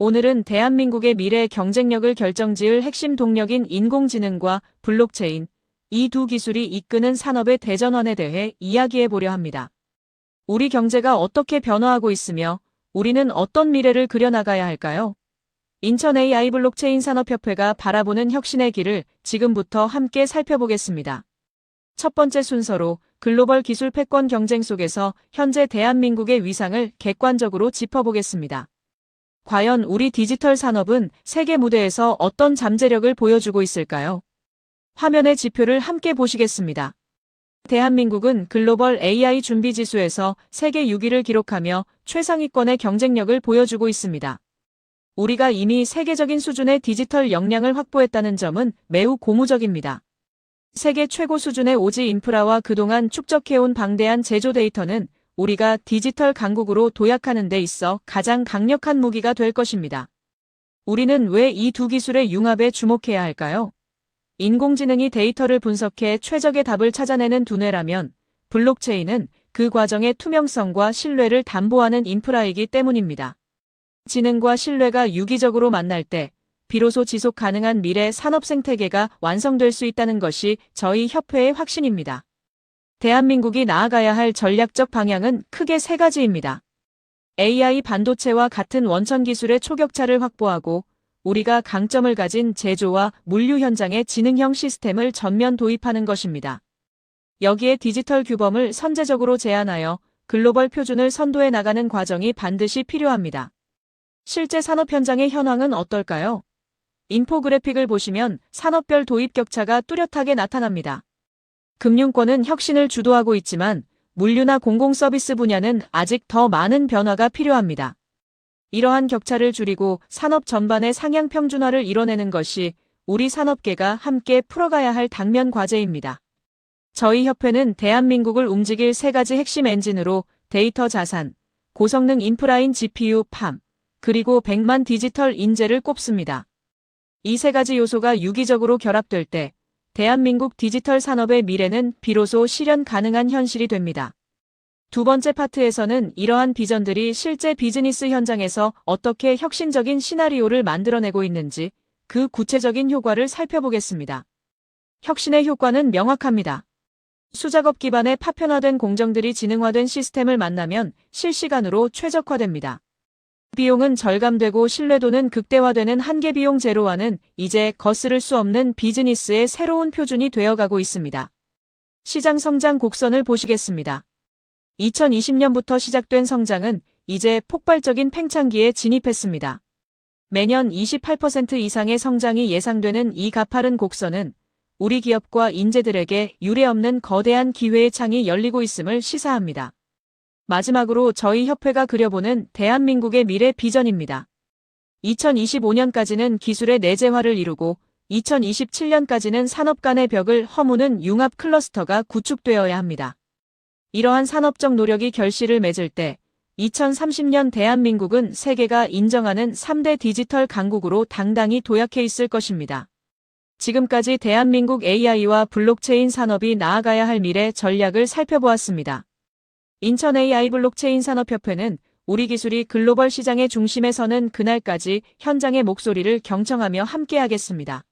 오늘은 대한민국의 미래 경쟁력을 결정지을 핵심 동력인 인공지능과 블록체인, 이 두 기술이 이끄는 산업의 대전환에 대해 이야기해 보려 합니다. 우리 경제가 어떻게 변화하고 있으며 우리는 어떤 미래를 그려나가야 할까요? 인천 AI 블록체인 산업협회가 바라보는 혁신의 길을 지금부터 함께 살펴보겠습니다. 첫 번째 순서로 글로벌 기술 패권 경쟁 속에서 현재 대한민국의 위상을 객관적으로 짚어보겠습니다. 과연 우리 디지털 산업은 세계 무대에서 어떤 잠재력을 보여주고 있을까요? 화면의 지표를 함께 보시겠습니다. 대한민국은 글로벌 AI 준비 지수에서 세계 6위를 기록하며 최상위권의 경쟁력을 보여주고 있습니다. 우리가 이미 세계적인 수준의 디지털 역량을 확보했다는 점은 매우 고무적입니다. 세계 최고 수준의 오지 인프라와 그동안 축적해온 방대한 제조 데이터는 우리가 디지털 강국으로 도약하는 데 있어 가장 강력한 무기가 될 것입니다. 우리는 왜 이 두 기술의 융합에 주목해야 할까요? 인공지능이 데이터를 분석해 최적의 답을 찾아내는 두뇌라면 블록체인은 그 과정의 투명성과 신뢰를 담보하는 인프라이기 때문입니다. 지능과 신뢰가 유기적으로 만날 때 비로소 지속 가능한 미래 산업 생태계가 완성될 수 있다는 것이 저희 협회의 확신입니다. 대한민국이 나아가야 할 전략적 방향은 크게 세 가지입니다. AI 반도체와 같은 원천 기술의 초격차를 확보하고 우리가 강점을 가진 제조와 물류 현장의 지능형 시스템을 전면 도입하는 것입니다. 여기에 디지털 규범을 선제적으로 제안하여 글로벌 표준을 선도해 나가는 과정이 반드시 필요합니다. 실제 산업 현장의 현황은 어떨까요? 인포그래픽을 보시면 산업별 도입 격차가 뚜렷하게 나타납니다. 금융권은 혁신을 주도하고 있지만 물류나 공공서비스 분야는 아직 더 많은 변화가 필요합니다. 이러한 격차를 줄이고 산업 전반의 상향 평준화를 이뤄내는 것이 우리 산업계가 함께 풀어가야 할 당면 과제입니다. 저희 협회는 대한민국을 움직일 세 가지 핵심 엔진으로 데이터 자산, 고성능 인프라인 GPU, 팜, 그리고 100만 디지털 인재를 꼽습니다. 이 세 가지 요소가 유기적으로 결합될 때 대한민국 디지털 산업의 미래는 비로소 실현 가능한 현실이 됩니다. 두 번째 파트에서는 이러한 비전들이 실제 비즈니스 현장에서 어떻게 혁신적인 시나리오를 만들어내고 있는지 그 구체적인 효과를 살펴보겠습니다. 혁신의 효과는 명확합니다. 수작업 기반의 파편화된 공정들이 지능화된 시스템을 만나면 실시간으로 최적화됩니다. 비용은 절감되고 신뢰도는 극대화되는 한계 비용 제로화는 이제 거스를 수 없는 비즈니스의 새로운 표준이 되어가고 있습니다. 시장 성장 곡선을 보시겠습니다. 2020년부터 시작된 성장은 이제 폭발적인 팽창기에 진입했습니다. 매년 28% 이상의 성장이 예상되는 이 가파른 곡선은 우리 기업과 인재들에게 유례없는 거대한 기회의 창이 열리고 있음을 시사합니다. 마지막으로 저희 협회가 그려보는 대한민국의 미래 비전입니다. 2025년까지는 기술의 내재화를 이루고 2027년까지는 산업 간의 벽을 허무는 융합 클러스터가 구축되어야 합니다. 이러한 산업적 노력이 결실을 맺을 때 2030년 대한민국은 세계가 인정하는 3대 디지털 강국으로 당당히 도약해 있을 것입니다. 지금까지 대한민국 AI와 블록체인 산업이 나아가야 할 미래 전략을 살펴보았습니다. 인천 AI 블록체인 산업협회는 우리 기술이 글로벌 시장의 중심에 서는 그날까지 현장의 목소리를 경청하며 함께하겠습니다.